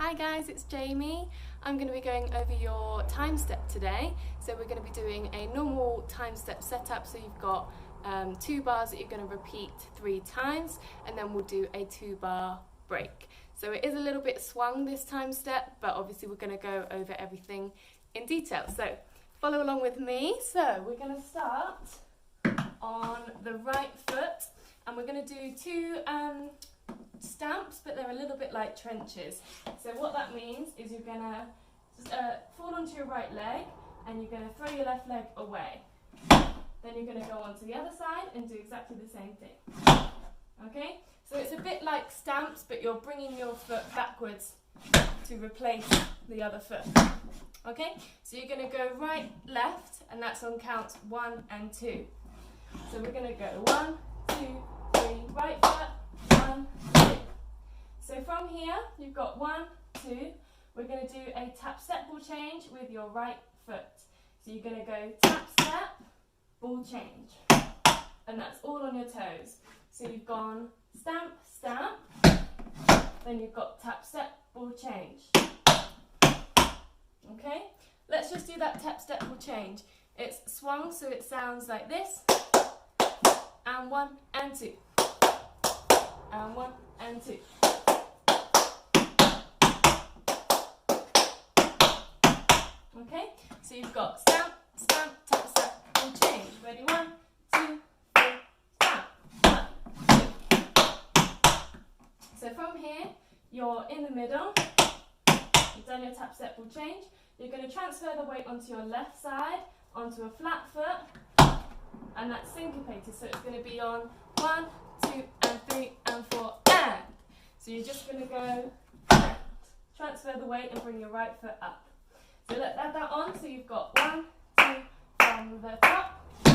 Hi guys, it's Jamie. I'm going to be going over your time step today. So we're going to be doing a normal time step setup. So you've got 2 bars that you're going to repeat 3 times, and then we'll do a 2-bar break. So it is a little bit swung, this time step, but obviously we're going to go over everything in detail. So follow along with me. So we're going to start on the right foot, and we're going to do 2 stamps, but they're a little bit like trenches. So what that means is you're going to fall onto your right leg, and you're going to throw your left leg away. Then you're going to go on to the other side and do exactly the same thing. Okay? So it's a bit like stamps, but you're bringing your foot backwards to replace the other foot. Okay? So you're going to go right, left, and that's on counts 1 and 2. So we're going to go 1, 2, 3, right foot, 1, 2. So from here, you've got 1, 2. We're going to do a tap step ball change with your right foot. So you're going to go tap step, ball change. And that's all on your toes. So you've gone stamp, stamp. Then you've got tap step, ball change. Okay? Let's just do that tap step ball change. It's swung, so it sounds like this. And 1 and 2. And 1 and 2. Okay, so you've got stamp, stamp, tap, step, and change. Ready? 1, 2, 3, stamp. 1, 2. So from here, you're in the middle. You've done your tap, step, ball change. You're going to transfer the weight onto your left side, onto a flat foot, and that's syncopated. So it's going to be on 1, 2, and 3, and 4, and. So you're just going to go and transfer the weight and bring your right foot up. So let's add that on. So you've got 1, 2, from the top, 1,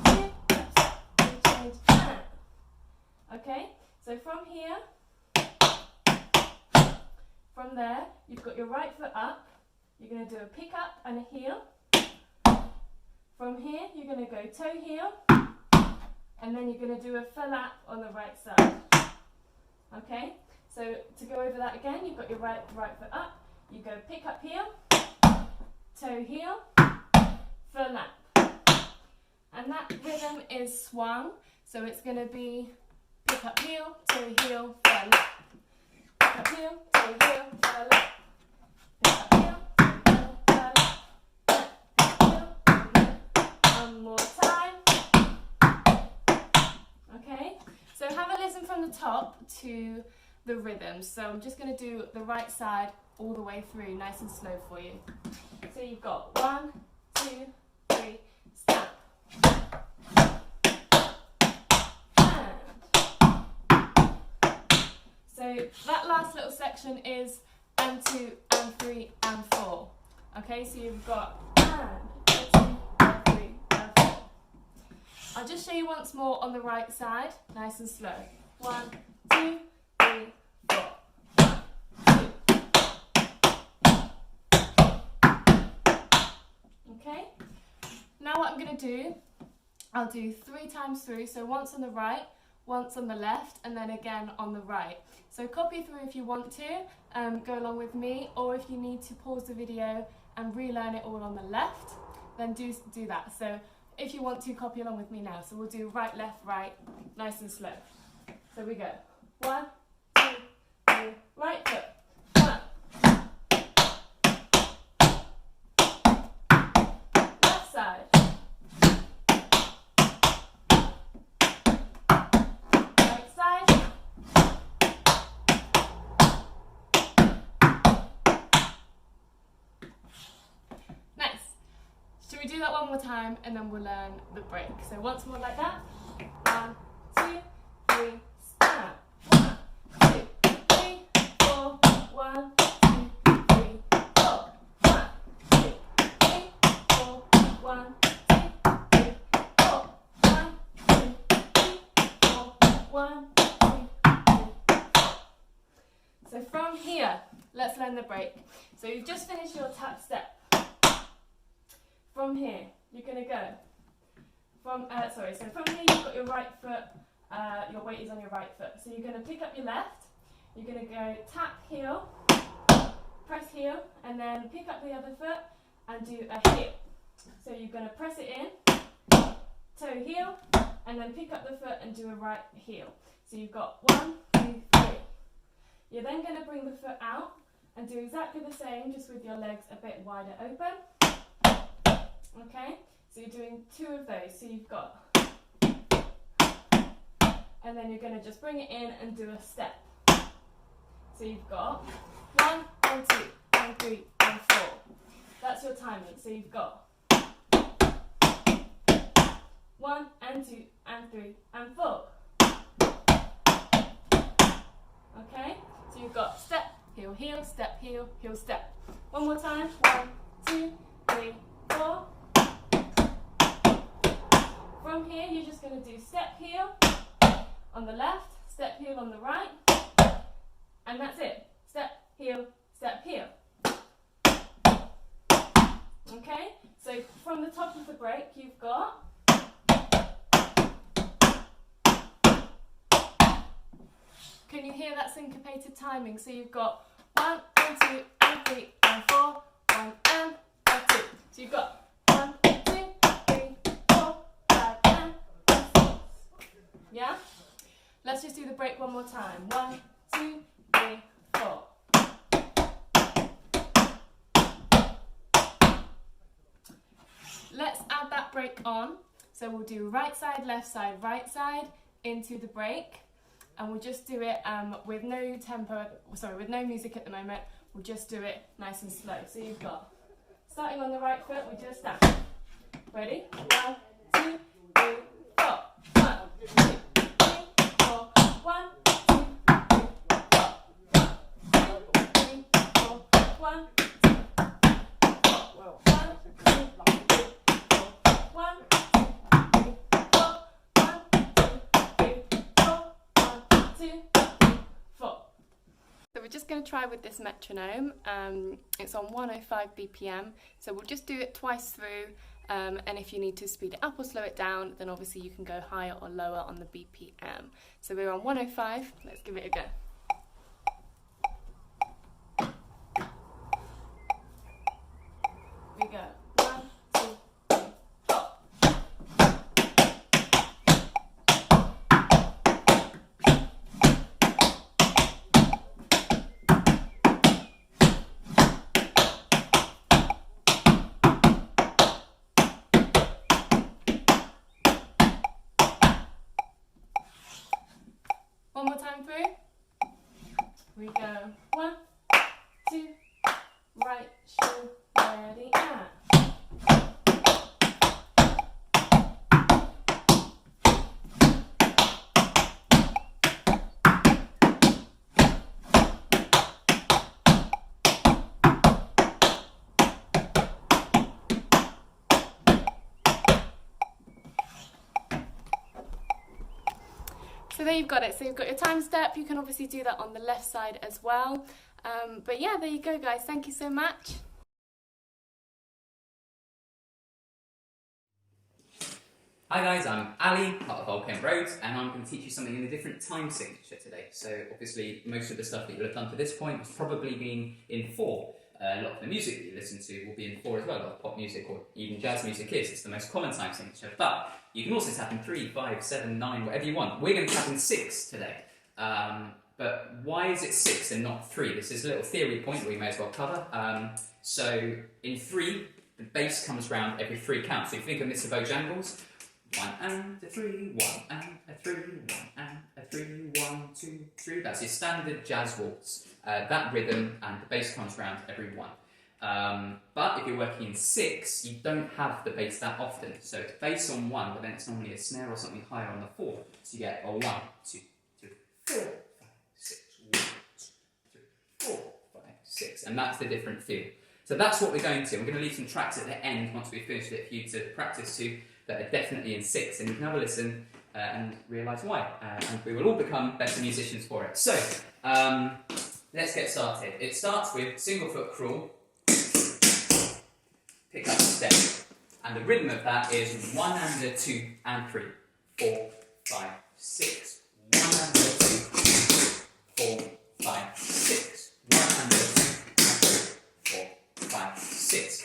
2, tap, step, change, and. Okay, so from here, from there, you've got your right foot up. You're going to do a pick up and a heel. From here, you're going to go toe heel, and then you're going to do a flap on the right side. Okay, so to go over that again, you've got your right foot up. You go pick up heel, toe heel, flap. And that rhythm is swung, so it's going to be pick up heel, toe heel, flap. Pick up heel, toe heel, flap. Pick up heel, toe heel, flap. Pick up heel, toe heel. One more time. Okay, so have a listen from the top to the rhythm. So I'm just going to do the right side all the way through, nice and slow for you. So you've got 1, 2, 3, stamp. And. So that last little section is and 2, and 3, and 4. Okay, so you've got and 2, and 3, and 4. I'll just show you once more on the right side, nice and slow. 1, 2, 3, 4. Okay, now what I'm going to do, I'll do 3 times through, so once on the right, once on the left, and then again on the right. So copy through if you want to, go along with me, or if you need to pause the video and relearn it all on the left, then do that. So if you want to, copy along with me now. So we'll do right, left, right, nice and slow. So we go, 1, 2, 3, right foot. Side. Right side. Nice. Should we do that one more time and then we'll learn the break? So once more like that. 1, 2, 3, stamp. 1, 2, 3, 4. 1, 2, 3, 4. 1, 2, 3, 4. 1, 2, 3, 4. 1, 2, 3, 4. 1, 2, 3, 4. So from here, let's learn the break. So you've just finished your tap step. From here, you're going to go from, so from here you've got your right foot, your weight is on your right foot. So you're going to pick up your left, you're going to go tap heel, press heel and then pick up the other foot and do a heel. So you're going to press it in, toe heel, and then pick up the foot and do a right heel. So you've got 1, 2, 3. You're then going to bring the foot out and do exactly the same, just with your legs a bit wider open. Okay, so you're doing 2 of those. So you've got, and then you're going to just bring it in and do a step. So you've got 1 and 2 and 3 and 4. That's your timing. So you've got 1 and 2 and 3 and 4. Okay, so you've got step, heel, heel, step, heel, heel, step. One more time. 1, 2, 3, 4. From here, you're just going to do step, heel on the left, step, heel on the right, and that's it. Step, heel, step, heel. Okay, so from the top of the break, you've got can you hear that syncopated timing? So you've got 1 and 2 and 3 and 4, 1 and 2. So you've got 1, 2, 3, 4, 5 and 6. Yeah? Let's just do the break one more time. 1, 2, 3, 4. Let's add that break on. So we'll do right side, right side into the break. And we'll just do it with no tempo, sorry, with no music at the moment. We'll just do it nice and slow. So you've got, starting on the right foot, we do a stamp. Ready? 1, 2, 3, 4. 1, 2, 3, 4. 1, 2, 3, 4. 1, 2, 3, 4. 1, 2, 3, 4. 1, 2, 3, 4. 1, 4. So we're just going to try with this metronome. It's on 105 BPM, so we'll just do it twice through, and if you need to speed it up or slow it down, then obviously you can go higher or lower on the BPM. So we're on 105, let's give it a go. Here we go. 1, 2, 3, 4. One more time through. We go 1, 2, right shoe, ready, and. So there you've got it. So you've got your time step. You can obviously do that on the left side as well. But yeah, there you go, guys. Thank you so much. Hi guys, I'm Ali, part of Volcano Roads, and I'm going to teach you something in a different time signature today. So obviously most of the stuff that you'll have done to this point has probably been in 4. A lot of the music that you listen to will be in 4 as well. A lot of pop music or even jazz music is. It's the most common time signature. But you can also tap in 3, 5, 7, 9, whatever you want. We're going to tap in 6 today. But why is it 6 and not 3? This is a little theory point that we may as well cover. So in 3, the bass comes round every 3 counts. So if you think of Mr. Bojangles, 1 and a 3, 1 and a 3, 1 and a 3, 1, 2, 3. That's your standard jazz waltz. That rhythm and the bass comes round every 1. But if you're working in 6, you don't have the bass that often. So it's bass on 1, but then it's normally a snare or something higher on the 4. So you get a 1, 2, 3, 4, 5, 6, 1, 2, 3, 4, 5, 6. And that's the different feel. So that's what we're going to. We're going to leave some tracks at the end once we've finished it for you to practice to that are definitely in 6. And you can have a listen and realise why. And we will all become better musicians for it. So, let's get started. It starts with single foot crawl, pick up the step, and the rhythm of that is 1 and a 2 and 3, 4, 5, 6, 1 and a 2, 4, 5, 6, 1 and a 2 and 3,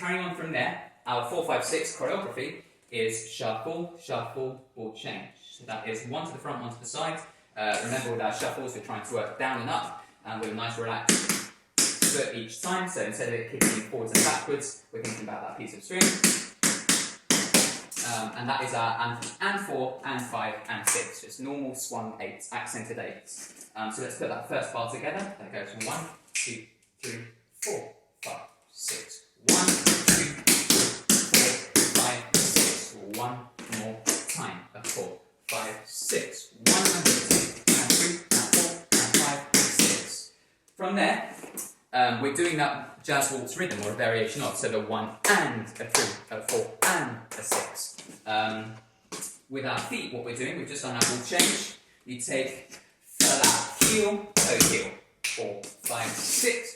carrying on from there, our 4, 5, 6 choreography is shuffle, shuffle, ball change. So that is one to the front, one to the side. Remember with our shuffles, we're trying to work down and up, and with a nice relaxed foot each time. So instead of it kicking forwards and backwards, we're thinking about that piece of string. And that is our and 4, and 5, and 6. Just normal swung 8s, accented 8s. So let's put that first bar together. That goes from 1, 2, 3, 4, 5, 6. 1, 2, 3, 4, 5, 6. One more time. 4, 5, 6. 1, and 2, and 3, and 4, and 5, 6. From there, we're doing that jazz waltz rhythm, or a variation of, so the 1 and a 3, a 4 and a 6. With our feet, what we're doing, we've just done our ball change. You take flat, heel, toe, heel. 4, 5, 6.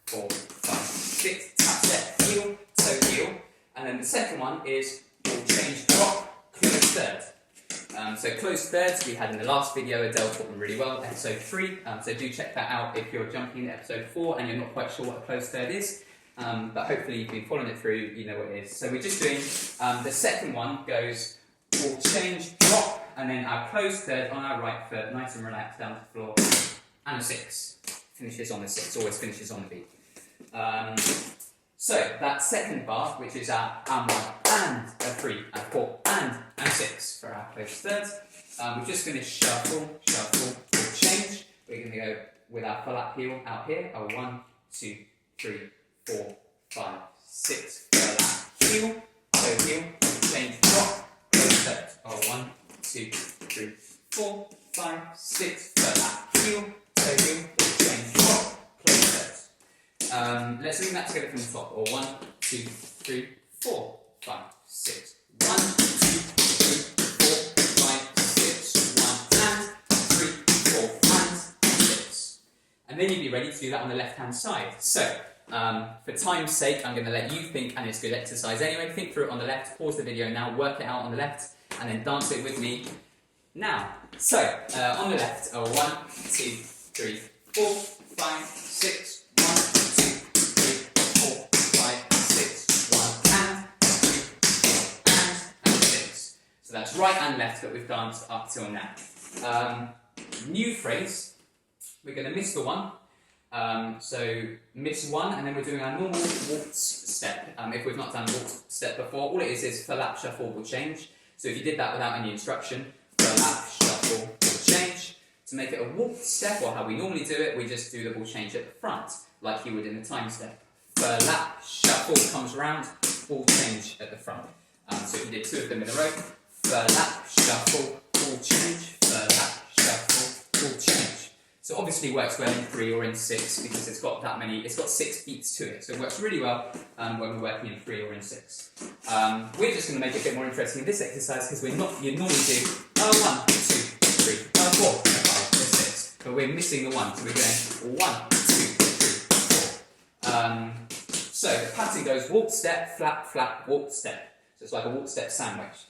4, 5, 6. Tap, step, heel, toe, heel. And then the second one is ball change, drop, closed third. So closed thirds we had in the last video. Adele taught them really well, episode 3. So do check that out if you're jumping into episode 4 and you're not quite sure what a closed third is. But hopefully you've been following it through, you know what it is. So we're just doing, the second one goes ball change, drop, and then our closed third on our right foot, nice and relaxed down to the floor, and a 6. Finishes on the 6, always finishes on the beat. So that second bar, which is our 1 and a 3, and 4 and a 6 for our closed thirds. We've just finished shuffle, shuffle, ball change. We're going to go with our flat heel out here, a 1, 2, 3, 4, 5, 6, flat heel, toe heel, change, drop, closed third. 1, 2, 3, 4, 5, 6, flat heel, toe heel, change, drop, closed third. Let's bring that together from the top. 1, 2, 3, 4, 5, 6. 1, 2, 3, 4, 5, 6. 1 and 3, 4 and 6. And then you'd be ready to do that on the left-hand side. So, for time's sake, I'm going to let you think, and it's good exercise anyway. Think through it on the left. Pause the video now. Work it out on the left, and then dance it with me now. So, on the left, 1, 2, 3, 4, 5, 6. 1, 2, 3, 4, 5, 6. 1 and 2 and 6. So that's right and left that we've danced up till now. New phrase. We're going to miss the 1. So miss 1, and then we're doing our normal waltz step. If we've not done waltz step before, all it is flap, shuffle, ball change. So if you did that without any instruction, flap, shuffle, ball change. To make it a waltz step, or how we normally do it, we just do the ball change at the front, like you would in the time step. Flap, shuffle comes round, ball change at the front. So if you did 2 of them in a row, flap, shuffle, ball change, flap, shuffle, ball change. So obviously works well in 3 or in 6 because it's got that many, it's got 6 beats to it. So it works really well when we're working in 3 or in 6. We're just going to make it a bit more interesting in this exercise because you normally do 1, 2, 3, 4, 5, 6. But we're missing the 1, so we're going 1, 2, 3, 4. So the pattern goes waltz step, flap, flap, waltz step. So it's like a waltz step sandwich.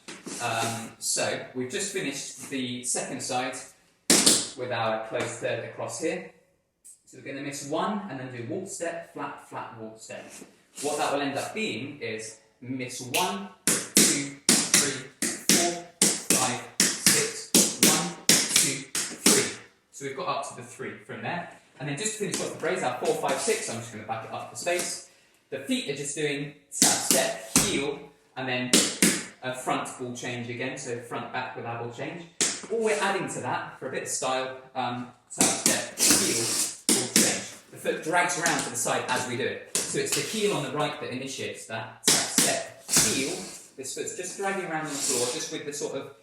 So we've just finished the second side with our closed third across here. So we're going to miss 1 and then do waltz step, flat, flat, waltz step. What that will end up being is miss 1, 2, 3, 4, 5, 6, 1, 2, 3. So we've got up to the 3 from there. And then just to finish off the phrase, our 4, 5, 6, I'm just going to back it up for space. The feet are just doing tap, step, heel, and then a front ball change again, so front, back with our ball change. All we're adding to that, for a bit of style, tap, step, heel, ball change. The foot drags around to the side as we do it. So it's the heel on the right that initiates that tap, step, heel. This foot's just dragging around on the floor, just with the sort of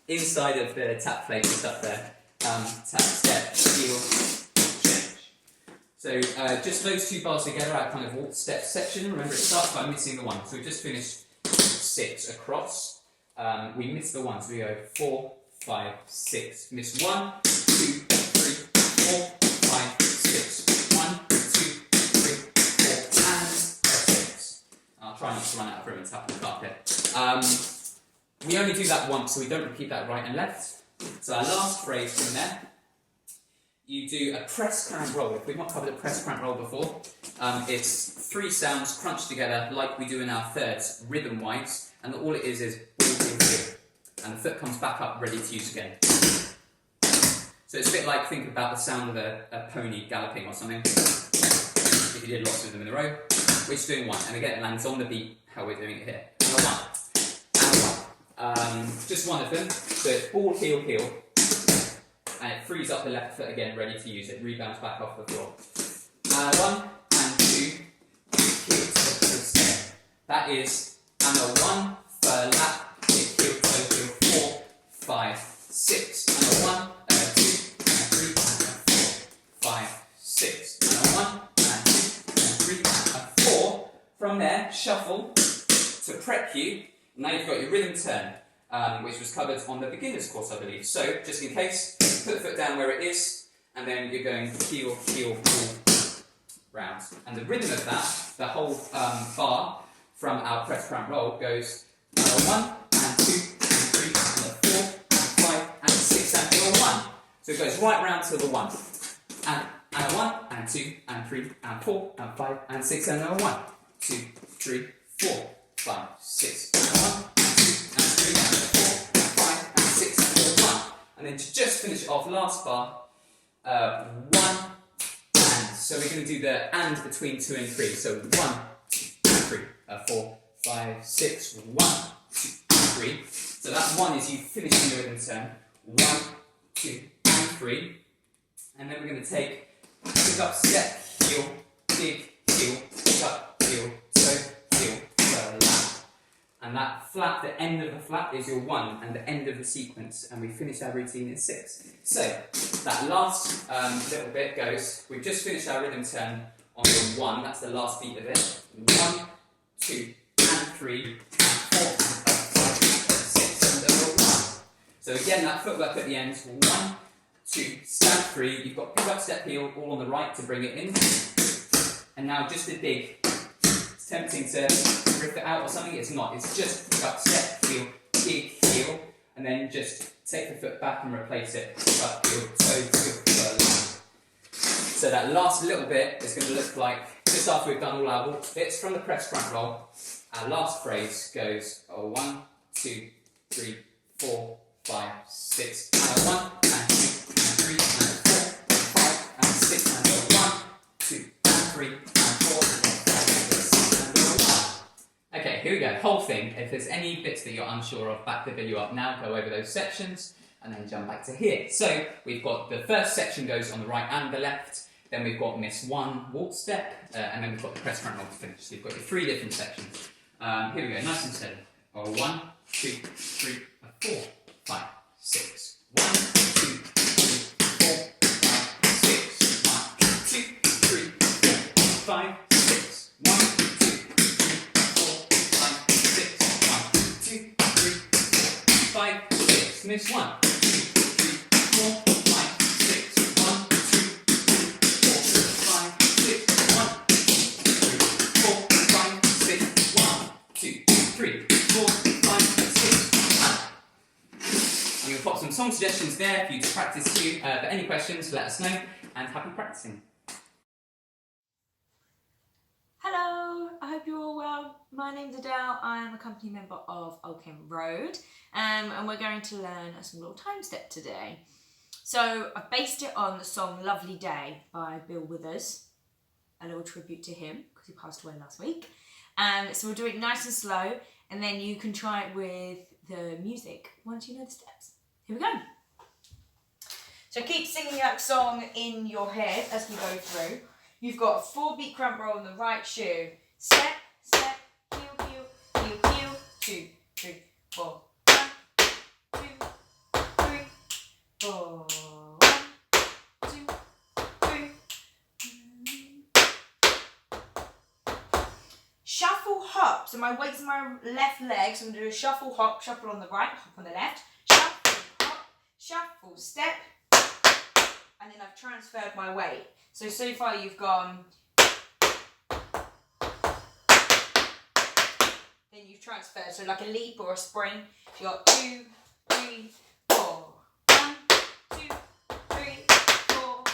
inside of the tap plate and stuff there. Tap, step, heel, ball change. So just those 2 bars together, our kind of waltz step section. Remember, it starts by missing the 1. So we've just finished 6 across. We miss the 1, so we go 4, 5, 6. Miss 1, 2, 3, 4, 5, 6. 1, 2, 3, 4, and 6. I'll try not to run out of room and tap the carpet. We only do that once, so we don't repeat that right and left. So our last phrase from there, you do a press crank roll. If we've not covered a press crank roll before, it's 3 sounds crunched together like we do in our thirds, rhythm-wise, and all it is ball, heel, heel. And the foot comes back up, ready to use again. So it's a bit like, think about the sound of a pony galloping or something. If you did lots of them in a row. We're just doing 1, and again it lands on the beat, how we're doing it here. And a 1, and 1. Just one of them, so it's ball, heel, heel. And it frees up the left foot again, ready to use it. Rebounds back off the floor. 1 and 2, heel, toe, step. That is and a 1 for lap, kick, heel, toe, heel, 4, 5, 6. And a 1, and a 2, and a 3, and a 4, 5, 6. And a 1, and 2, and a 3, and a 4. From there, shuffle to prep you. Now you've got your rhythm turn. Which was covered on the beginner's course, I believe. So, just in case, put the foot down where it is, and then you're going heel, heel, pull, round. And the rhythm of that, the whole bar from our press crank roll goes 1 and 2 and 3 and 4 and 5 and 6 and heel 1. So it goes right round to the 1. And a 1 and 2 and 3 and 4 and 5 and 6 and a 1, 2, 3, 4, 5, 6 and 1. And then to just finish it off, last bar, 1 and. So we're going to do the and between 2 and 3. So 1, 2, and 3, 4, 5, 6, 1, 2, and 3. So that 1 is you finishing your rhythm turn. 1, 2, and 3. And then we're going to take pick up, step, heel, big, heel, pick up, heel, toe, heel, lap. And that flap, the end of the flap is your 1 and the end of the sequence, and we finish our routine in 6. So that last little bit goes, we've just finished our rhythm turn on the 1, that's the last beat of it. 1, 2, and 3, and 4, and 5, and 6, and 1. So again, that footwork at the end, 1, 2, stand 3, you've got pick up, step, heel, all on the right to bring it in. And now just a dig. It's tempting to rip it out or something, it's not. It's just pick up, step, heel, kick, heel, and then just take the foot back and replace it. Pick up, heel, toe, heel, line. So that last little bit is going to look like, just after we've done all our walk bits from the press front roll, our last phrase goes 1, 2, 3, 4, 5, 6, and a 1, and 2, and 3, and 4, and 5, and 6, and a 1, 2, and 3, and 4, and 5, and 6, and a 1. Okay, here we go, whole thing. If there's any bits that you're unsure of, back the video up now, go over those sections, and then jump back to here. So, we've got the first section goes on the right and the left, then we've got Miss 1 walk step, and then we've got the press front roll to finish. So you've got your 3 different sections. Here we go, nice and steady. 1, 2, 3, 4, 5, 6. 1, 2, 3, 4, 5, 6. 1, 2, 3, 4, 5, 6. 1, 2, 3, 4, 5, 6. 1, 2, 3, 4, 5, 6. Miss 1, 2, 3, 4, 5, 6. 1, 2, 3, 4, 5, 6. 1, 2, 3, 4, 5, 6. 1, 2, 3, 4, 5, 6. I'm going to pop some song suggestions there for you to practice too. But any questions, let us know, and happy practicing. Hello, I hope you're all well. My name's Adele, I'm a company member of Oldham Road, and we're going to learn a small time step today. So I've based it on the song Lovely Day by Bill Withers, a little tribute to him because he passed away last week. So we'll do it nice and slow, and then you can try it with the music once you know the steps. Here we go. So keep singing that song in your head as we go through. You've got a 4-beat crump roll on the right shoe. Step, step, heel, heel, heel, heel. 2, 3, 4. 1, 2, 3, 4. 1, 2, 3. Shuffle hop. So my weight's on my left leg. So I'm going to do a shuffle hop. Shuffle on the right, hop on the left. Shuffle hop, shuffle step. And then I've transferred my weight. So far you've gone, then you've transferred, so like a leap or a spring. You've got 2, 3, 4. 1, 2, 3, 4,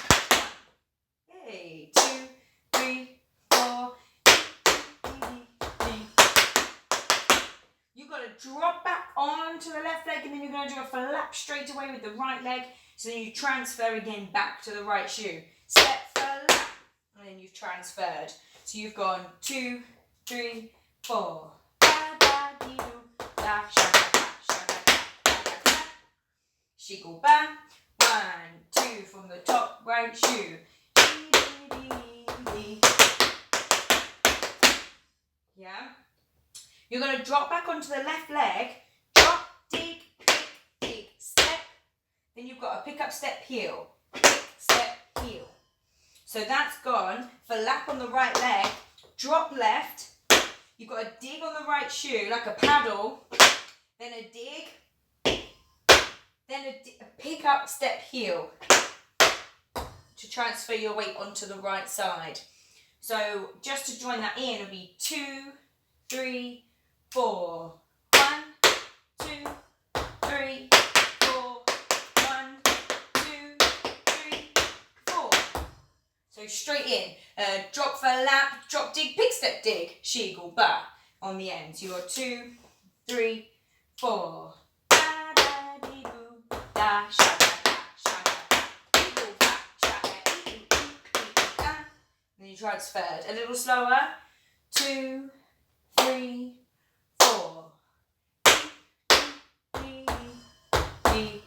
to drop back onto the left leg, and then you're going to do a flap straight away with the right leg. So then you transfer again back to the right shoe. Step, flap, and then you've transferred. So you've gone 2, 3, 4. Da, da, dee, doo, da, shaka, da, shaka, da, shaka, da. Shiggle back. 1, 2 from the top right shoe. Dee, dee, dee, dee. Yeah. You're going to drop back onto the left leg. Drop, dig, pick, dig, step. Then you've got a pick up, step, heel. Pick, step, heel. So that's gone. For lap on the right leg. Drop left. You've got a dig on the right shoe like a paddle. Then a dig. Then a pick up, step, heel. To transfer your weight onto the right side. So just to join that in, it'll be 2, 3, 4. 1, 2, 3, 4. 1, 2, 3, 4. So straight in. Drop for lap, drop, dig, pick, step, dig, shiggle, ba on the end. So you got 2, 3, 4. Da, da, dee, boo, da, shaka, da, shaka, da, dee, boo, ba, shaka, dee, boo, dee, da. Then you transferred. A little slower. 2, 3, 4. Dee, dee, dee.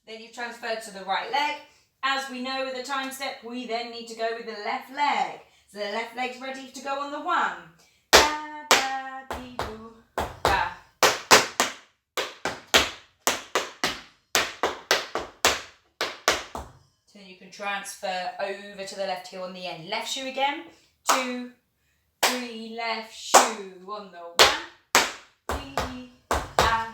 Then you've transferred to the right leg. As we know with the time step, we then need to go with the left leg. So the left leg's ready to go on the 1. Da, da, dee, doo, da. So then you can transfer over to the left heel on the end. Left shoe again. 2, 3, left shoe on the 1. Dee, da.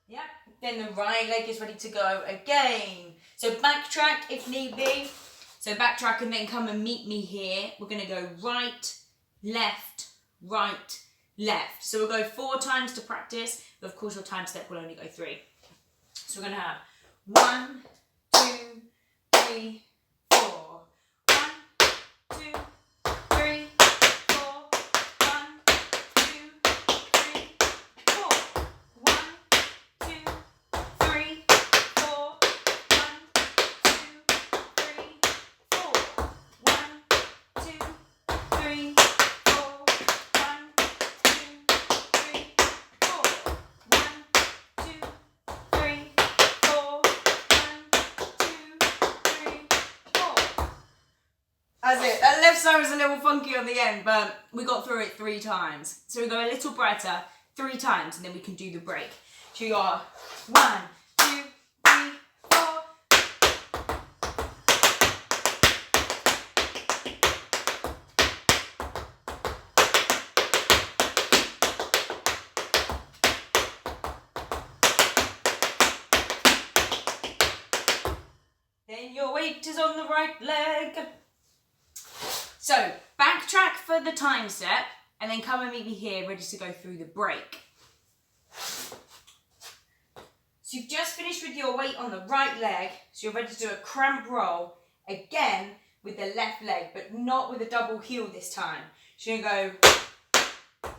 Yep. Then the right leg is ready to go again. So backtrack if need be. So backtrack and then come and meet me here. We're going to go right, left, right, left. So we'll go 4 times to practice, but of course your time step will only go 3. So we're going to have 1, 2, 3, 4. 1, 2, 3, 4. 1, 2, 3, 4. 1, 2, 3, 4. 1, 2, 3, 4. 1, 2, 3, 4. 1, 2, 3, 4. 1, 2, 3, 4. 1, 2, 3, 4. That's it. That left side was a little funky on the end, but we got through it 3 times. So we go a little brighter 3 times, and then we can do the break. So you are 1, 2, 3, 4. Then your weight is on the right leg. So backtrack for the time step, and then come and meet me here ready to go through the break. So you've just finished with your weight on the right leg, so you're ready to do a cramp roll again with the left leg, but not with a double heel this time. So you're going to go,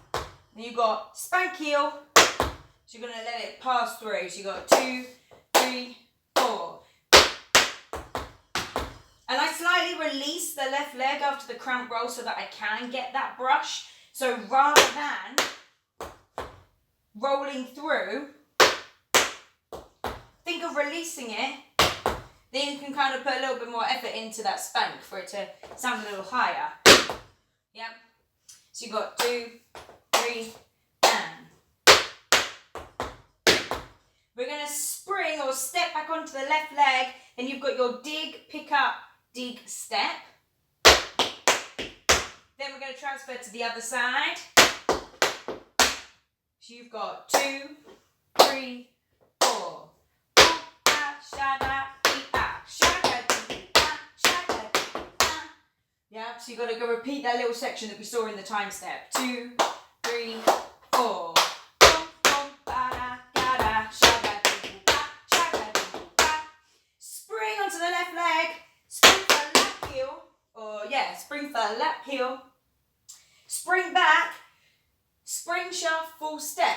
then you've got spank heel, so you're going to let it pass through. So you've got 2, 3, 4. And I slightly release the left leg after the cramp roll so that I can get that brush. So rather than rolling through, think of releasing it. Then you can kind of put a little bit more effort into that spank for it to sound a little higher. Yep. So you've got 2, 3, and. We're going to spring or step back onto the left leg. Then you've got your dig, pick up, dig, step. Then we're going to transfer to the other side. So you've got 2, 3, 4. Yeah, so you've got to go repeat that little section that we saw in the time step. 2, 3, 4. fur, lap, heel. Spring back, spring, shuffle, step.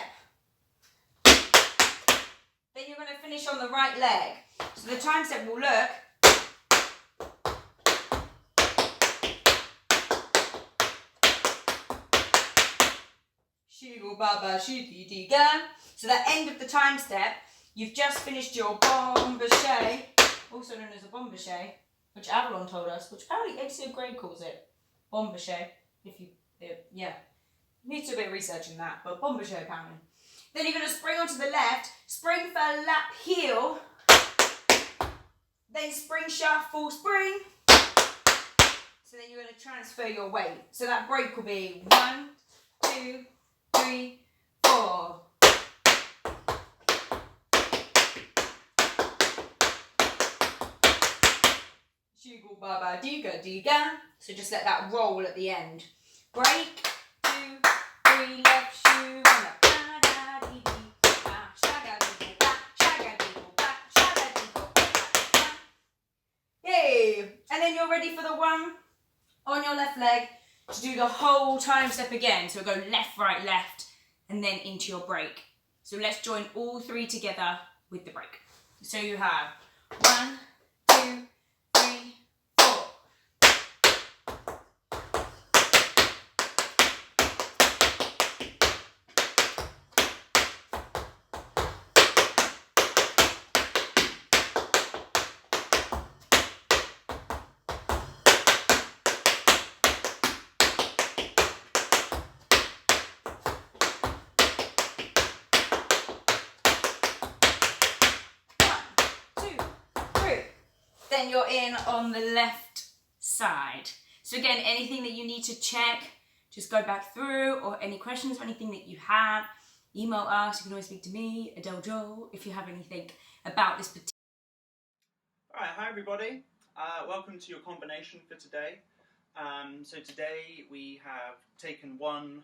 Then you're going to finish on the right leg. So the time step will look. Shigo baba shiti diga. So that end of the time step, you've just finished your bombachet, also known as a bombachet, which Avalon told us, which apparently XO grade calls it bombachet. You need to do a bit of research in that, but bombachet apparently. Then you're going to spring onto the left, spring for lap, heel, then spring, shuffle, spring. So then you're going to transfer your weight. So that break will be 1, 2, 3, 4. Shugo baba diga diga. So just let that roll at the end. Break, 2, 3, left shoe, and a yay! And then you're ready for the one on your left leg to do the whole time step again. So go left, right, left, and then into your break. So let's join all 3 together with the break. So you have 1, 2, 3, 4. Then you're in on the left side. So again, anything that you need to check, just go back through, or any questions or anything that you have, email us. You can always speak to me, Adele Joel, if you have anything about this particular. Alright, hi everybody. Welcome to your combination for today. So today we have taken one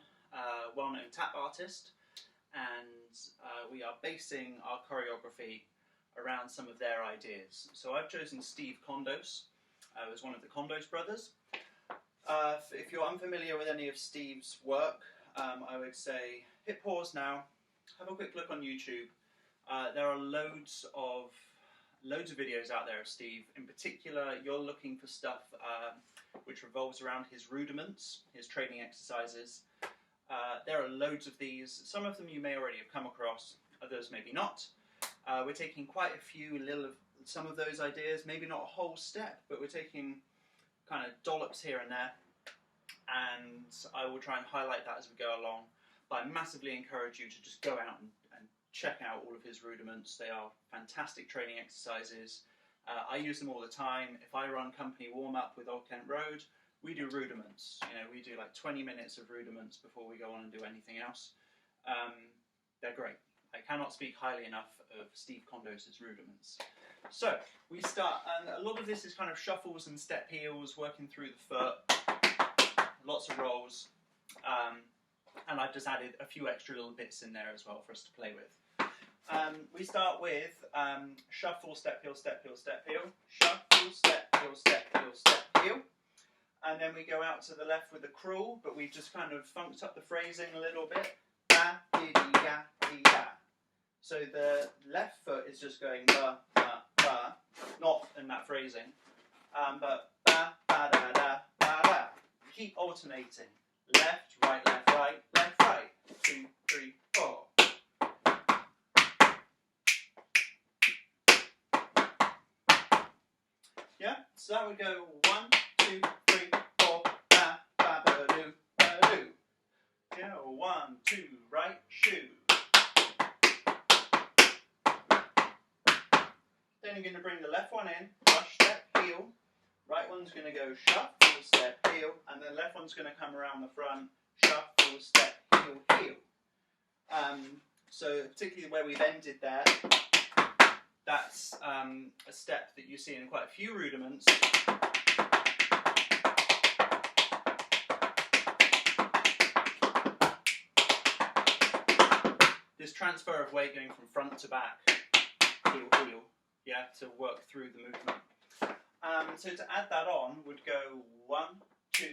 well-known tap artist and we are basing our choreography around some of their ideas. So I've chosen Steve Condos, as one of the Condos brothers. If you're unfamiliar with any of Steve's work, I would say hit pause now, have a quick look on YouTube. There are loads of videos out there of Steve. In particular, you're looking for stuff which revolves around his rudiments, his training exercises. There are loads of these. Some of them you may already have come across, others maybe not. We're taking quite a few some of those ideas, maybe not a whole step, but we're taking kind of dollops here and there, and I will try and highlight that as we go along. But I massively encourage you to just go out and check out all of his rudiments. They are fantastic training exercises. I use them all the time. If I run company warm-up with Old Kent Road, we do rudiments. You know, we do like 20 minutes of rudiments before we go on and do anything else. They're great. I cannot speak highly enough of Steve Condos' rudiments. So, we start, and a lot of this is kind of shuffles and step heels, working through the foot, lots of rolls, and I've just added a few extra little bits in there as well for us to play with. We start with shuffle, step, heel, step, heel, step, heel, shuffle, step, heel, step, heel, step, heel. And then we go out to the left with the crawl, but we've just kind of funked up the phrasing a little bit. Ba, dee, dee, ga, dee, ga. So the left foot is just going ba, ba, ba, not in that phrasing, but ba, ba, da, da, ba, da. Keep alternating. Left, right, left, right, left, right. 2, 3, 4. Yeah, so that would go 1, 2, 3, 4, ba, ba, ba, do, ba, do. Yeah, 1, 2, right, shoe. Then you're going to bring the left one in, rush, step, heel. Right one's going to go shuffle, step, heel, and the left one's going to come around the front, shuffle, step, heel, heel. So particularly where we've ended there, that's a step that you see in quite a few rudiments. This transfer of weight going from front to back, heel, heel, yeah, to work through the movement. So to add that on would go 1, 2,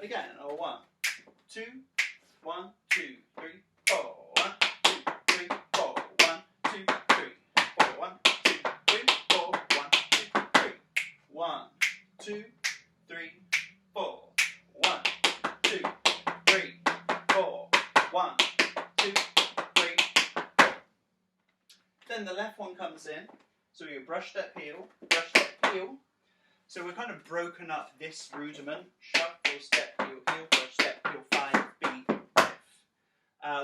again. 1, 2, 1, 2, 3, 4. 1, 2, 3, 4. 1, 2, 3, 4. 1, 2, 3, 4. 1, 2, 3. 1, 2, 3, 4. 1, 2, 3, 4. 1, 2, 3, 4. Then the left one comes in. So you brush, step, heel, brush, step, heel. So we've kind of broken up this rudiment. Shuffle, step, heel, heel, brush, step, heel, 5, B, F.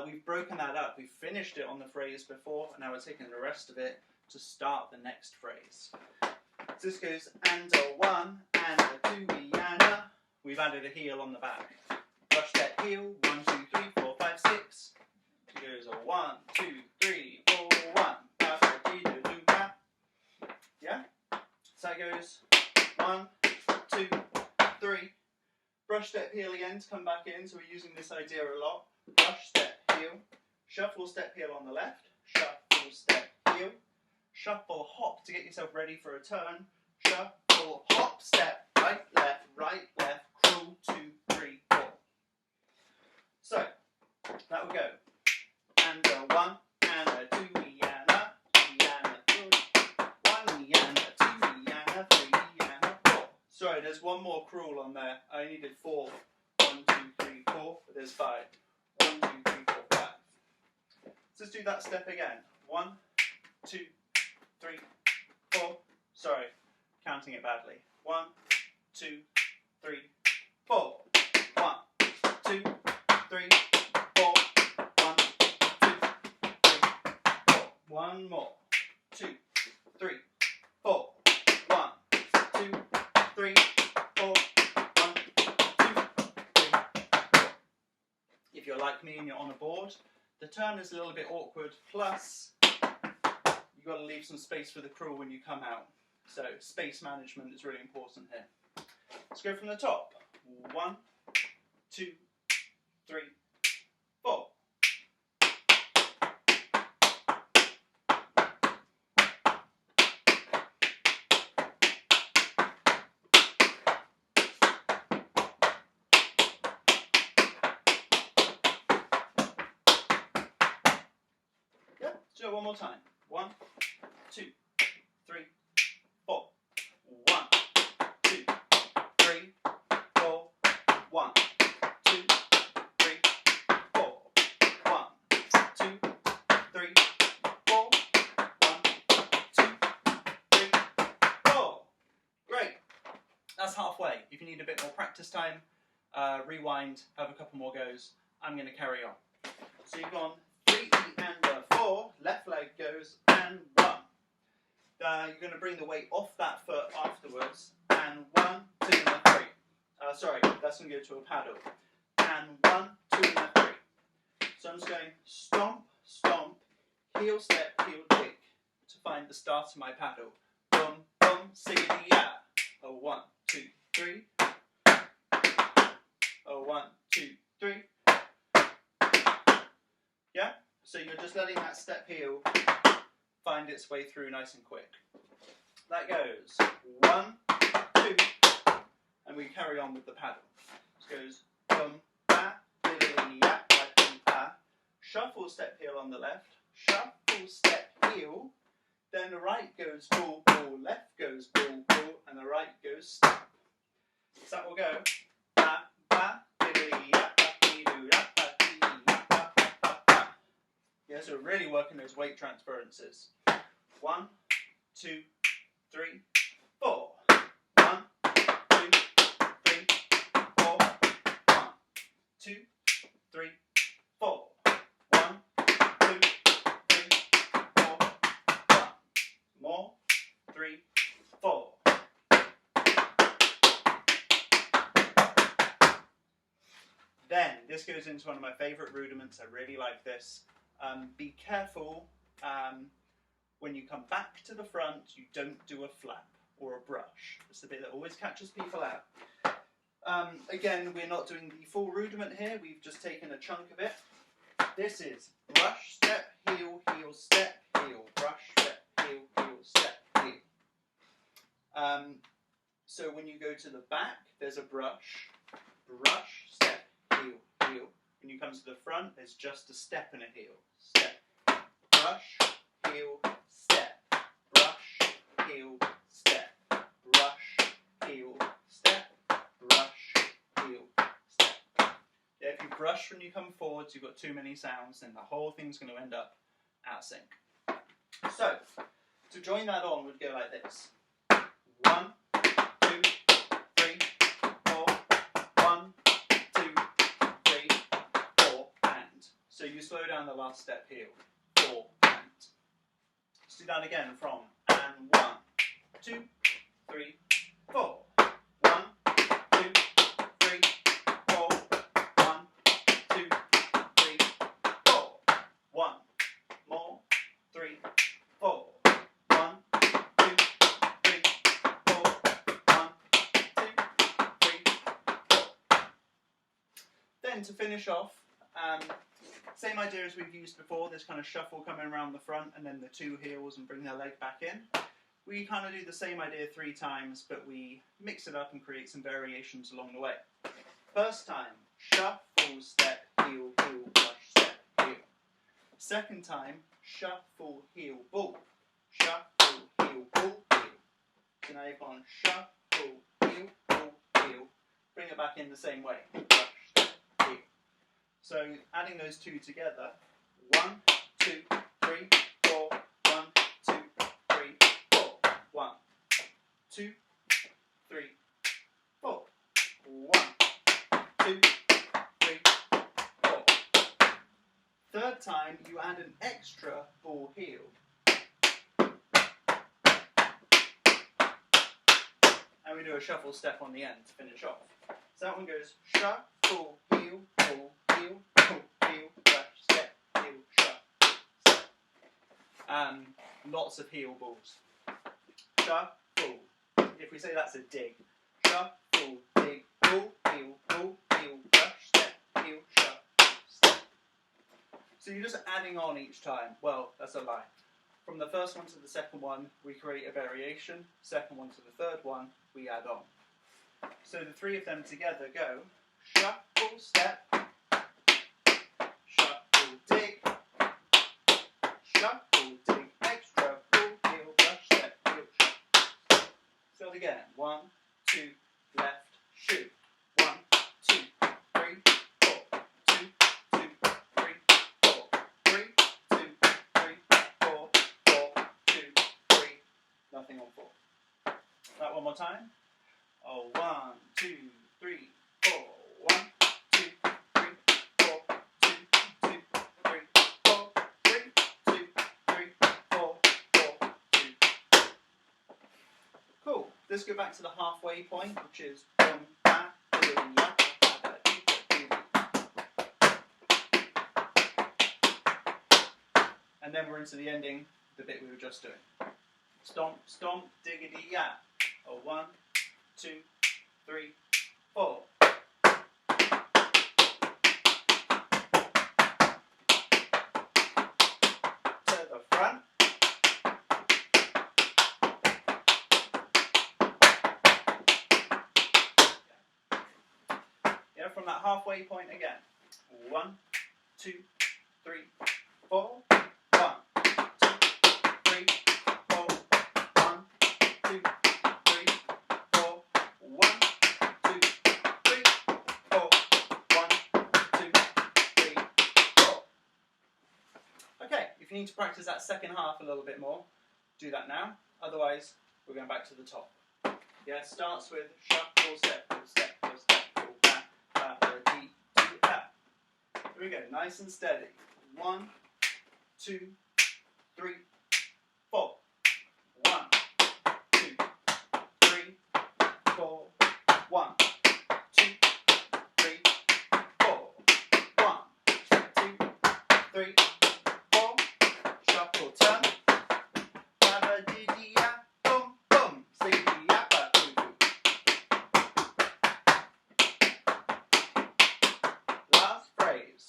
We've broken that up. We've finished it on the phrase before, and now we're taking the rest of it to start the next phrase. So this goes and a 1, and a 2, and a. We've added a heel on the back. Brush, step, heel, 1, 2, 3, 4, 5, 6. So it goes a 1, 2, 3, 4, 1. Yeah? So it goes 1, 2, 3. Brush, step, heel again to come back in. So we're using this idea a lot. Brush, step, heel. Shuffle, step, heel on the left. Shuffle, step, heel. Shuffle, hop to get yourself ready for a turn. Shuffle, hop, step, right, left, crawl, 2, 3, 4. So that will go. And a 1, and a 2, and a 3, and a 3. 1, and a 2, and a 3, and a 4. Sorry, there's one more crawl on there. I needed 4. 1, 2, 3, 4, but there's 5. 1, 2, 3, 4, 5. So let's do that step again. 1, 2, 3, 4. Sorry, counting it badly. 1, 2, 3, 4. 1, 2, 3, 4. 1, 2, 3, 4. One more. 2, 3, 4. 1, 2, 3, 4. 1, 2, 3, 4. If you're like me and you're on a board, the turn is a little bit awkward. Plus, you've got to leave some space for the crawl when you come out. So space management is really important here. Let's go from the top. 1, 2, 3, 4. Yeah, let's do it one more time. 1, 2, 3, 4. 1, 2, 3, 4. 1, 2, 3, 4. 1, 2, 3, 4. 1, 2, 3, 4. Great. That's halfway. If you need a bit more practice time, rewind, have a couple more goes. I'm going to carry on. So you've gone 3 and 4. Left leg goes and 1. You're going to bring the weight off that foot afterwards. And 1, 2, and 3. Sorry, that's going to go to a paddle. And 1, 2, and 3. So I'm just going stomp, stomp, heel step, heel kick to find the start of my paddle. Boom, boom, siggity ya. A 1, 2, 3. A 1, 2, 3. Yeah? So you're just letting that step heel find its way through nice and quick. That goes 1, 2, and we carry on with the paddle. This goes boom, ba, diddly, ya, ba, ba. Shuffle step heel on the left, shuffle step heel, then the right goes ball, ball, left goes ball, ball, and the right goes step. So that will go ba, ba, diddly, ya, ba, dee, doo, ya, ba, dee, ya, ba, ba, ba, ba. Yeah, so we're really working those weight transferences. 1, 2, 3, 4. 1, 2, 3, 4. 1, 2, 3, 4. 1, 2, 3, 4. 1. More. 3, 4. Then this goes into one of my favourite rudiments. I really like this. Be careful. When you come back to the front, you don't do a flap or a brush. It's the bit that always catches people out. Again, we're not doing the full rudiment here. We've just taken a chunk of it. This is brush, step, heel, heel, step, heel, brush, step, heel, heel, step, heel. So when you go to the back, there's a brush. brush, step, heel, heel. When you come to the front, there's just a step and a heel. Step, brush, heel, step, brush, heel, step, brush, heel, step, brush, heel, step. Yeah, if you brush when you come forwards, you've got too many sounds, then the whole thing's going to end up out of sync. So, to join that on, we'd go like this. 1, 2, 3, 4. 1, 2, 3, 4, and. So you slow down the last step heel. 4, and. Let's do that again from and 1, 2, 3, 4. 1, 2, 3, 4. 1, 2, 3, 4. 1, more, 3, 4. 1, 2, 3, 4. 1, 2, 3, 4. Then to finish off, same idea as we've used before, this kind of shuffle coming around the front and then the two heels and bring their leg back in. We kind of do the same idea 3 times, but we mix it up and create some variations along the way. First time, shuffle, step, heel, heel, brush, step, heel. Second time, shuffle, heel, ball. Shuffle, heel, ball, heel. So now you've gone shuffle, heel, ball, heel. Bring it back in the same way. Brush, step, heel. So adding those two together, 1, 2, 3, 4, 1, 2, 3, 4, 1, 2, 3, 4, 1, 2, 3, 4. Third time, you add an extra ball heel. And we do a shuffle step on the end to finish off. So that one goes shuffle, heel, ball, heel, pull, heel, brush, step, heel, shuffle, step. Lots of heel balls. Shuffle. If we say that's a dig. Shuffle, dig, pull, heel, brush, step, heel, shuffle, step. So you're just adding on each time. Well, that's a lie. From the first one to the second one, we create a variation. Second one to the third one, we add on. So the 3 of them together go shuffle, step, shuffle, dig, extra, pull, heel, brush, step, heel, shuffle. So again, 1, 2, left, shoot. 1, 2, 3, 4. 2, 2, 3, 4. 3, 2, 3, 4. 4, 2, 3. Nothing on 4. That one more time. Oh, 1, 2, 3, 4. 1, 2, 3, 4. 2, 2, 3, 4. 3, 2, 3, 4. 4, 2. Cool. Let's go back to the halfway point, which is and then we're into the ending, the bit we were just doing. Stomp, stomp, diggity, yeah. Oh, 1, 2, 3, 4. To the front. Yeah, from that halfway point again. 1, 2, 3, 4. 1, 2, 3, 4. 1, 2, 3, 4. 1, 2, 3, 4. 1, 2, 3, 4. Okay, if you need to practice that second half a little bit more, do that now. Otherwise, we're going back to the top. Yeah, it starts with shuffle, step, step, step, back, D, tap. Here we go, nice and steady. 1, 2, 3, 4. 1, 2, 3, 4. 1, 2, 3, 4. 1, 2, 3, 4. Shuffle, turn. Ba-ba-dee-dee-ya, boom, boom. Say-dee-ya-ba-doo-doo. Last phrase.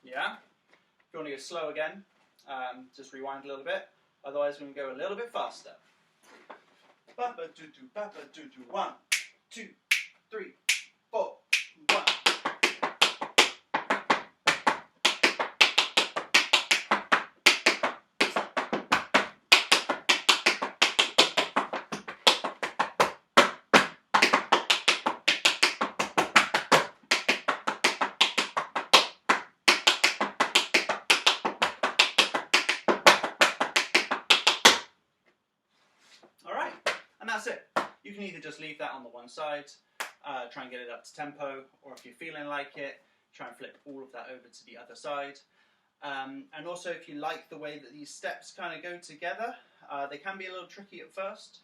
Yeah? If you want to go slow again, just rewind a little bit. Otherwise, we're going to go a little bit faster. Papa doo doo, papa doo doo. 1, 2, 3, 4. 1. Alright, and that's it. You can either just leave that on the one side, try and get it up to tempo, or if you're feeling like it, try and flip all of that over to the other side. And also, if you like the way that these steps kind of go together, they can be a little tricky at first.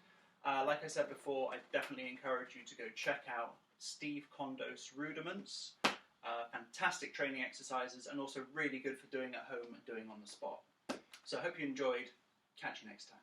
Like I said before, I definitely encourage you to go check out Steve Condos Rudiments. Fantastic training exercises, and also really good for doing at home and doing on the spot. So I hope you enjoyed. Catch you next time.